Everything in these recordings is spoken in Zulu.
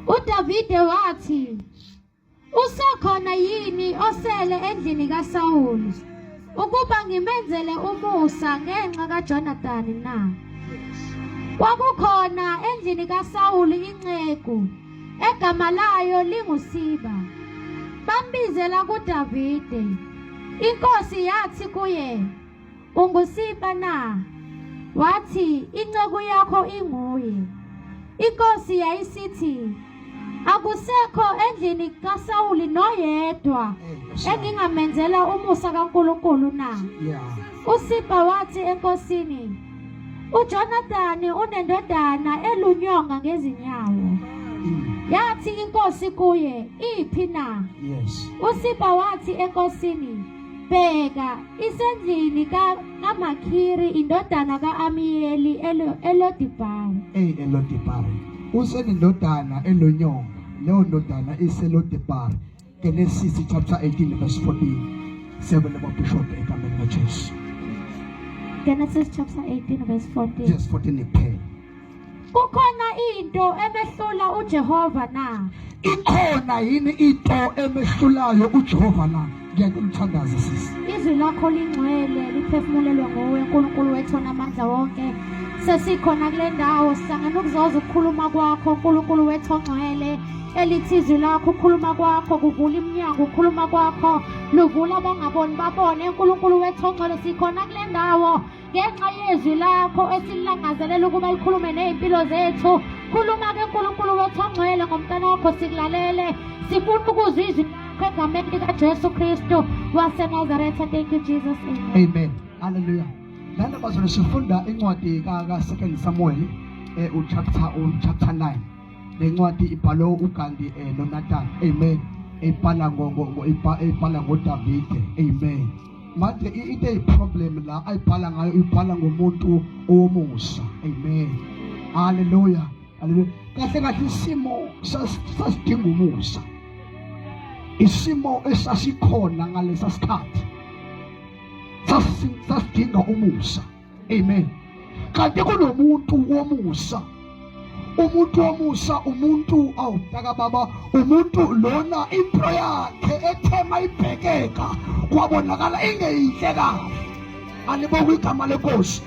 uDavide wathi, usekhona yini osele endlini kaSawuli ukuba ngimenzele umusa ngenxa kaJonathani na? Kwakukhona endlini kaSawuli inceku egama layo linguSiba. Bambizela kuDavide. Inkosi yathi kuye, unguSiba na? Wathi, inceku yakho inguye. Inkosi yayisithi, akusekho endlini kaSawuli noyedwa engingamenzela umusa kaNkulunkulu na? uSiba wathi enkosini, uJonathani unendodana elunyonga ngezinyawo. Yathi inkosi kuye, iphi na? uSiba wathi enkosini, bheka, isendlini kaMakhiri indodana ka-Amiyeli eLodibhari. eLodibhari. Usenendodana elunyonga. Leyo ndodana iseLodibhari. Genesis chapter 18 verse 14. 7 Bishop egameni kaJesu. Genesis chapter 18 verse 14. Yes, 14 iphela. Kukhona into emehlula uJehova na? Ikhona yini into emehlulayo uJehova na? Ngiyakulithandaza sisi. Izwi lakho lingcwele liphefumulelwe nguwe uNkulunkulu wethu onamandla wonke. Sesikhona kule ndawo sihlangana ukuzoza ukukhuluma kwakho uNkulunkulu wethu ongcwele. Elithi izwi lakho ukukhuluma kwakho kuvula iminyango, ukukhuluma kwakho luvula abangaboni babone. uNkulunkulu wethu ongcwele sikhona kule ndawo ngenxa yezwi lakho esilangazelela ukuba likhulume nezimpilo zethu. Khuluma ke uNkulunkulu wethu ongcwele ngomntana wakho sikulalele. Sifuna ukuzwa izwi lakho egameni likaJesu Kristu waseNazaretha. Thank you Jesus. Amen. Hallelujah. Lana bazona sifunda incwadi ka2 Samuel chapter 9. Lencwadi ibhalwe uGandi noNathan. Amen. Ibhala ngoDavide. Amen. Manje into eyiproblem la ayibhala ngayo, ibhala ngomuntu owomusa. Amen. Hallelujah. Hallelujah. Kahle kahle isimo sasidinga umusa. Isimo esasikhona ngalesa sikhathi sasidinga umusa. Amen. Kanti kunomuntu womusa. Umuntu womusa, umuntu awutaka baba, umuntu lona impilo yakhe ethema ibhekeka kwabonakala ingeyinhle kahle. Alibonga igama lenkosi.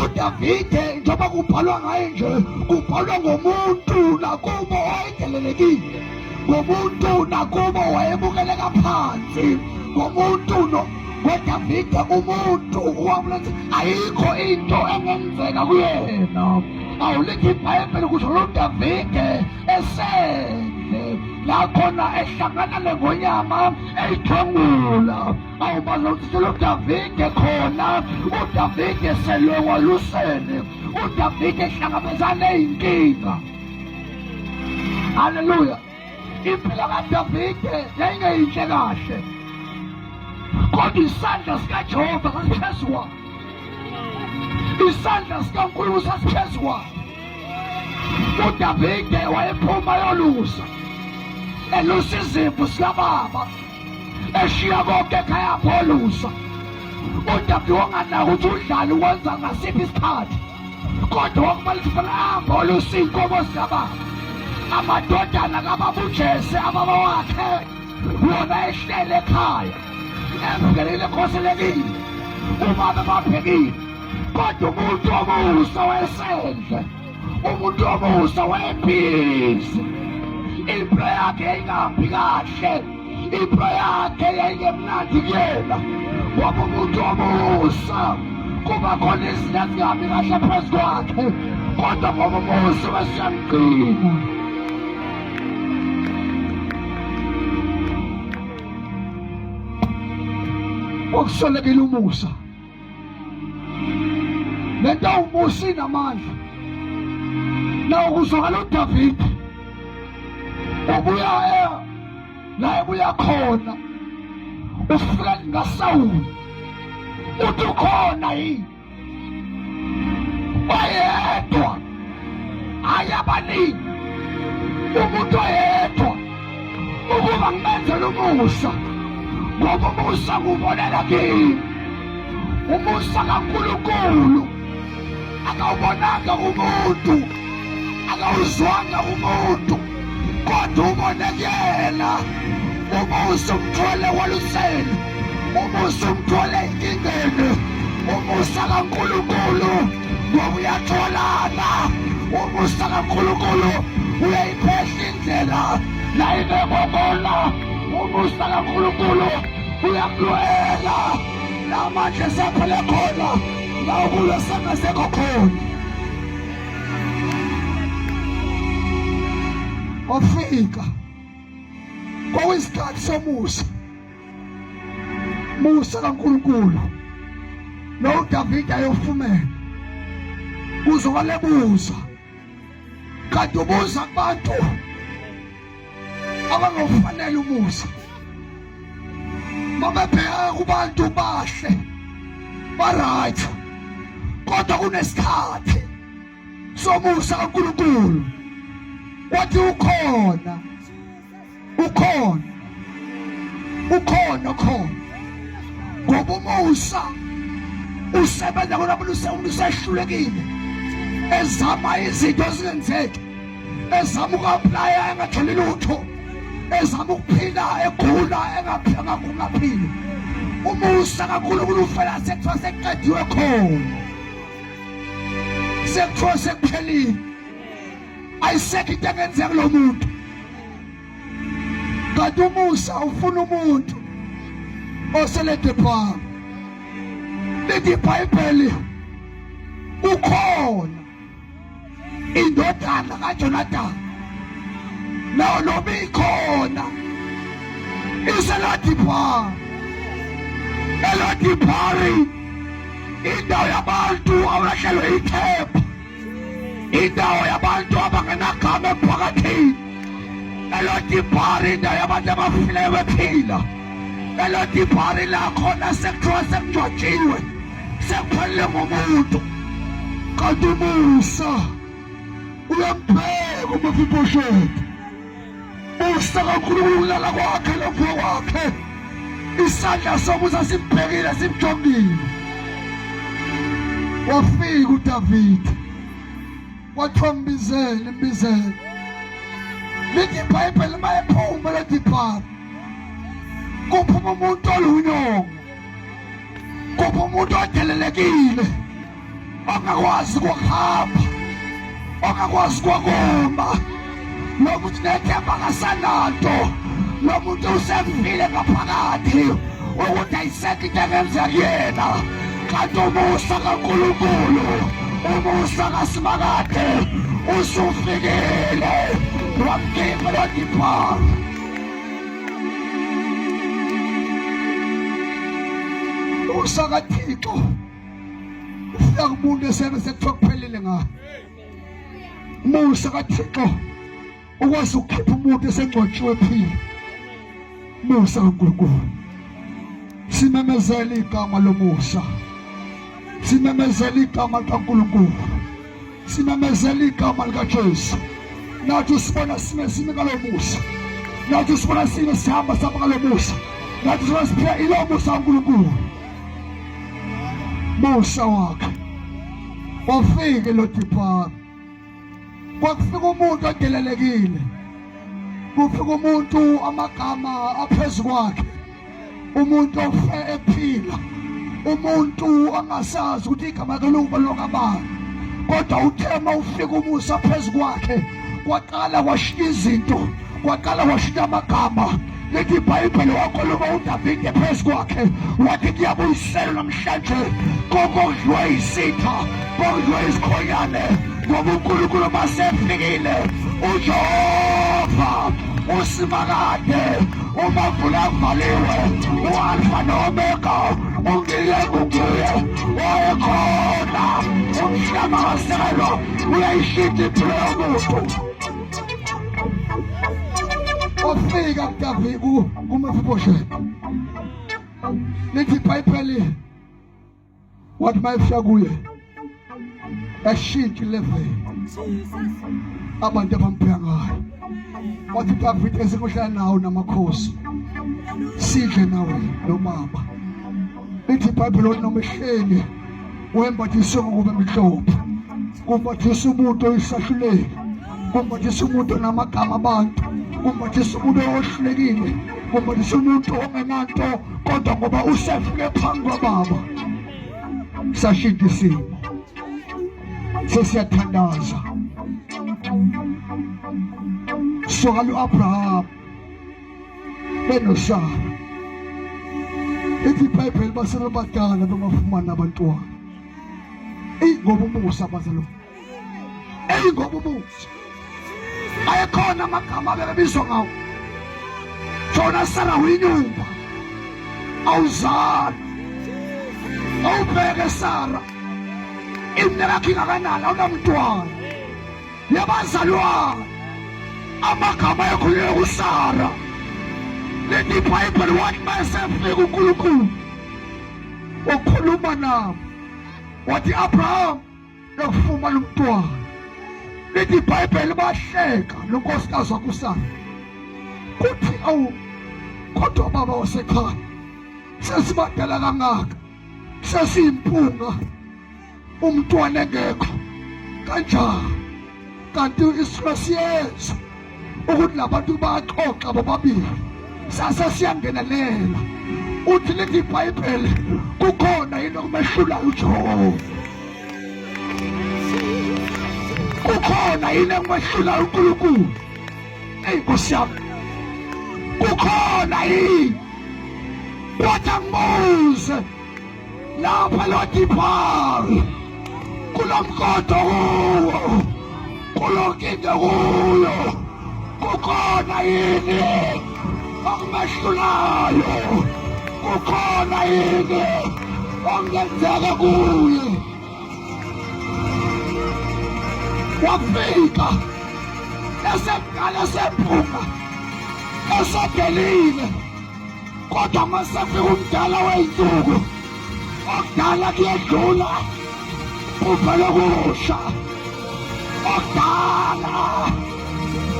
uDavide njengoba kubhalwa ngaye nje, kubhalwa ngomuntu nakubo owayedelelekile, ngomuntu nakubo wayebukeleka phansi, ngomuntu ngoDavide umuntu owamlethe ayikho into engenzeka kuyena. Awulithi iBhayibheli kusho uDavide esele la khona ehlangana leNgonyama eyithwangula. Awubaza ukuthi uDavide khona, uDavide selongwa lusene, uDavide ehlangabezana ney'nkinga. Haleluya. Impilo kaDavide yayingeyinhle kahle, kodwa isandla sikaJehova sasiphezu kwakhe. Isandla sikaNkulunkulu sasiphezu kwakhe. uDavide wayephuma yolusa, elusa izimvu sikababa, eshiya konke ekhaya pholusa. uDavide wanganaka ukuthi udlala wenza ngasiphi isikhathi, kodwa wakumele sihambe olusa iy'nkomo zikababa. Amadodana kababuJese ababa wakhe wona ehlele ekhaya, emukelile ekhoselekile, ubaba baphekile. Kodwa umuntu womusa wayesendle, umuntu womusa wayebhizi. Impilo yakhe yayingahambi kahle, impilo yakhe yayingemnandi kuyena, ngoba umuntu womusa kuba khona izinto ezingahambi kahle phezu kwakhe, kodwa ngoba umusa wesiyamgcina. Ukuswelekile umusa. Lento umusa inamandla. Na ukuzwakala uDavide ubuya la ebuya khona, ufika ngaSawuli uthi ukhona yini? Oyedwa, ayabaningi, umuntu oyedwa ukuba ngimenzele umusa, ngoba umusa kubonela kimi. Umusa kaNkulunkulu akawubonanga umuntu, akawuzwanga umuntu, kodwa ubone kuyena. Umusa umthole waluseni, umusa umthole enkingeni, umusa kaNkulunkulu ngoba uyatholana. Umusa kaNkulunkulu uyayiphehla indlela la ingekho khona. Umusa kaNkulunkulu uyakulwela la manje sephele khona la ukulo sengasekho khona. Wafika kwakuyisikhathi somusa, musa kaNkulunkulu. Lo Davide ayofumene kuzokale buza, kanti ubuza kubantu abangofanele umusa. Mabebheka kubantu bahle ba-right, kodwa kunesikhathi somusa kaNkulunkulu. Wathi ukhona ngoba umusa usebenza kona umuntu usehlulekile, ezama izinto zingenzeki, ezama uku-aplya engatholi lutho, ezama ukuphila egula engaphili. Umusa kaNkulunkulu ufela sekuthiwa sekuqediwe khona, sekuthiwa sekuphelile, ayisekho into engenzeka kulo muntu. Kanti umusa ufuna umuntu oseledepha. Lithi iBhayibheli ukhona indodana kaJonathani, nayo noma ikhona iseLodipha. eLodipha indawo yabantu abahlelwe ikhepha, indawo yabantu abangenagama emphakathini. eLodipha indawo yabantu abafileyo bephila. eLodipha la khona sekuthiwa sekujwajiwe, sekuphelele ngomuntu. Kanti umusa uyampheka uMefibhoshethi. Musa kaNkulunkulu ulala kwakhe lokho kwakhe, isandla somusa simphekile simjongile. Wafika uDavide wathombizela imbizelo. Lithi iBhayibheli mayephuma eLodipha kuphuma umuntu olunyongo, kuphuma umuntu odelelekile, ongakwazi ukuhamba, ongakwazi ukuma, nokuthi nethemba kasananto, nomuntu usefile ngaphakathi ukuthi ayisekho into engenzeka kuyena. Kanti umusa kaNkulunkulu, umusa kaSimakade usufikile wamkhipha eLodipha. Umusa kaThixo ufika kumuntu esekuthiwa kuphelile ngayo. Umusa kaThixo ukwazi ukukhipha umuntu esengcwatshiwe ephila. Umusa kaNkulunkulu. Simemezela igama lomusa, simemezela igama likaNkulunkulu, simemezela igama likaJesu. Nathi sibona sime ngalo musa, nathi sibona sihamba ngalo musa, nathi sibona siphila ilo musa kaNkulunkulu. Musa wakhe wafika eLodipha. Kwakufika umuntu odelelekile, kufika umuntu amagama aphezu kwakhe, umuntu ofe ephila, umuntu angasazi ukuthi igama lakhe liwubaluleka bani. Kodwa uthema ufika umusa phezu kwakhe, kwaqala kwashintsha izinto, kwaqala kwashintsha amagama. Lithi iBhayibheli wakhuluma uDavide phezu kwakhe, wathi kuyabuyisela namhlanje konke okudliwe yisitha, okudliwe isikhonyane, ngoba uNkulunkulu masefikile. uJehova uSimakade, umavula avaliwe, uAlfa noOmega, ungile nguye, wayekhona umhlaba kaselwa, uyayishintsha impilo yomuntu. Wafika kuDavide kuMefibhoshethi. Lithi iBhayibheli wathi mayefika kuye yashintsha ileveli abantu abamphiya ngayo. Wathi uDavide esekuhlala nawo namakhosi, sidle nawe nobaba. Lithi iBhayibheli wathi noma ehleli wembathiswe ngokuba emhlophe, kumbathiswe umuntu oyisahluleli, kumbathiswe umuntu onamagama abantu, kumbathisa umuntu ohlulekile, kumbathisa umuntu ongenanto, kodwa ngoba usefike phambi kwababa sashintsha isimo. Sesiyathandaza soka lu-Abraham benosara. Lithi iBhayibheli basele badala bengafumani abantwana. Ngoba umusa bazalo, ngoba umusa. Ayekhona amagama abebizwa ngawo. Jona Sara uyinyumba, awuzali, awubheke Sara, iminyaka yakhe ingakanani, awunamntwana, yabazalwane. Amagama ayekhulunywe kuSara. Lithi iBhayibheli wathi masefika uNkulunkulu wakhuluma nabo, wathi Abraham yokufumana umntwana. Lithi iBhayibheli bahleka nonkosikazi wakuSara, kuthi awu kodwa baba wasekhaya sesibadala kangaka, sesiyimpunga, umntwana engekho kanjani? Kanti isimo siyenza ukuthi labantu baxoxa bobabili, sasesiyangenelela. Uthi lithi iBhayibheli kukhona yini okumehlulayo uJehova, kukhona yini okumehlulayo uNkulunkulu. Nkosi yami, kukhona yini? Wathi angibuze lapha loDipari, kulomgodo kuwo, kulonkinga kuyo, kukhona yini okumehlulayo? Kukhona yini okungenzeka kuye? Wafika esemdala, esempunga, esedelile, kodwa masefika umdala wey'nsuku, okudala kuyedlula, kuphela kusha. Okudala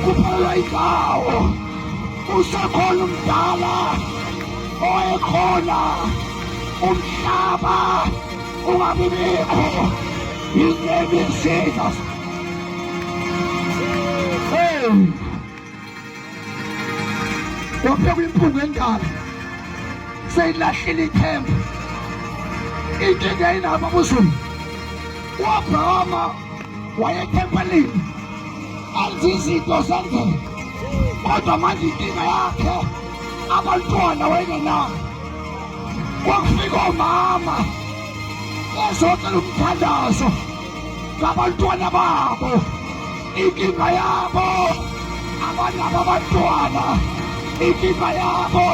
kuphelwa indawo, usekhona umdala owayekhona, umhlaba ungabibikho. His name is Jesus. Wapheka impunga endala, seyilahlile ithemba. Inkinga yayinabo abazulu. U-Abrahama wayethempelini, enza izinto zendlela, kodwa manje inkinga yakhe abantwana wayengenayo. Kwakufika omama bezocela umthandazo ngabantwana babo. Inkinga yabo abanabo abantwana, inkinga yabo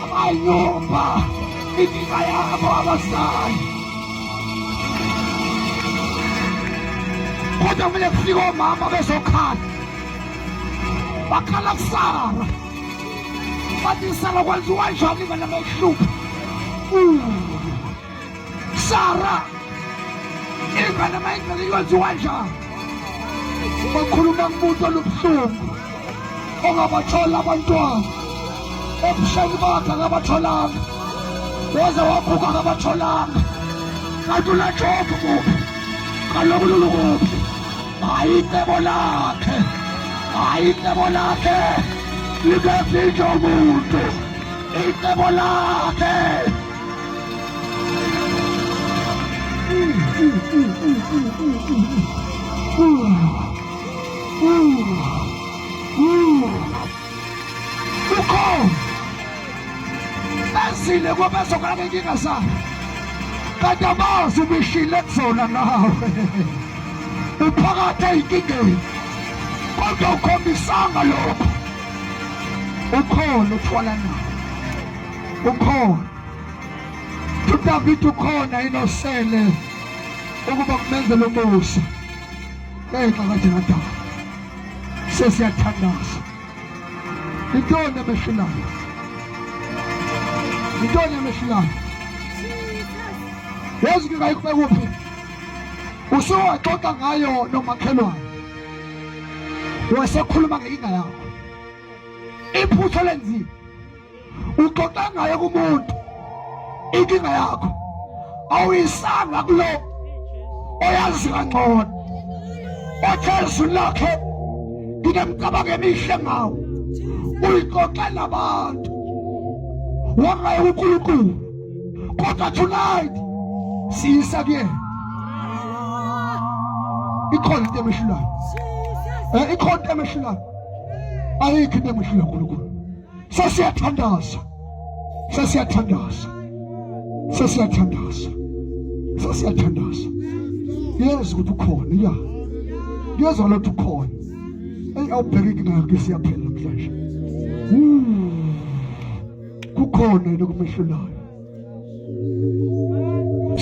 abayumba, inkinga yabo abazali. Kodwa kumele kufike omama bezokhala, bakhala kuSara, bathi Sara kwenziwa kanjani ingane amahlupho? Sara, ingane amayingane kwenziwa kanjani? Bakhuluma kumuntu olubuhlungu, ongabathola abantwana, ebusheni bakhe akabatholanga, weze waguga akabatholanga. Kanti uLaJobe kuphi? Kaloku lulukuphi? Hayi icebo lakhe, hayi icebo lakhe likefinje umuntu, icebo lakhe. Ukhona ezile kwabezokala nenkinga zakhe, kanti abazi ubishile kuzona nawe. Uphakathi ey'nkingeni, kodwa ukhombisanga lokho. Ukhona uthwala nawe, ukhona. uDavide ukhona inosele ukuba kumenzele umusa. Ngenxa kaJonathan sesiyathandaza. Intoni emehlulayo? Intoni emehlulayo? Yazi ngingayikubeka kuphi? Usuwaxoxa ngayo nomakhelwane, wasekhuluma ngenkinga yakho, iphutha lenzima, uxoxa ngayo kumuntu inkinga yakho, awuyisanga kulo oyazi kangcono, othe izulu lakhe nginemicabango emihle ngawo. uyixoxela abantu wangaye uNkulunkulu kodwa tonight siyisa kuyena. Ikhona into emishulayo, ikhona into emishulayo, ayikho into emishulayo uNkulunkulu. Sesiyathandaza, sesiyathandaza, sesiyathandaza, sesiyathandaza. Yeza ukuthi ukhona, ya yeza ukuthi ukhona. Awubheke inkinga yakho isiyaphela namhlanje. Kukhona into kumishulayo.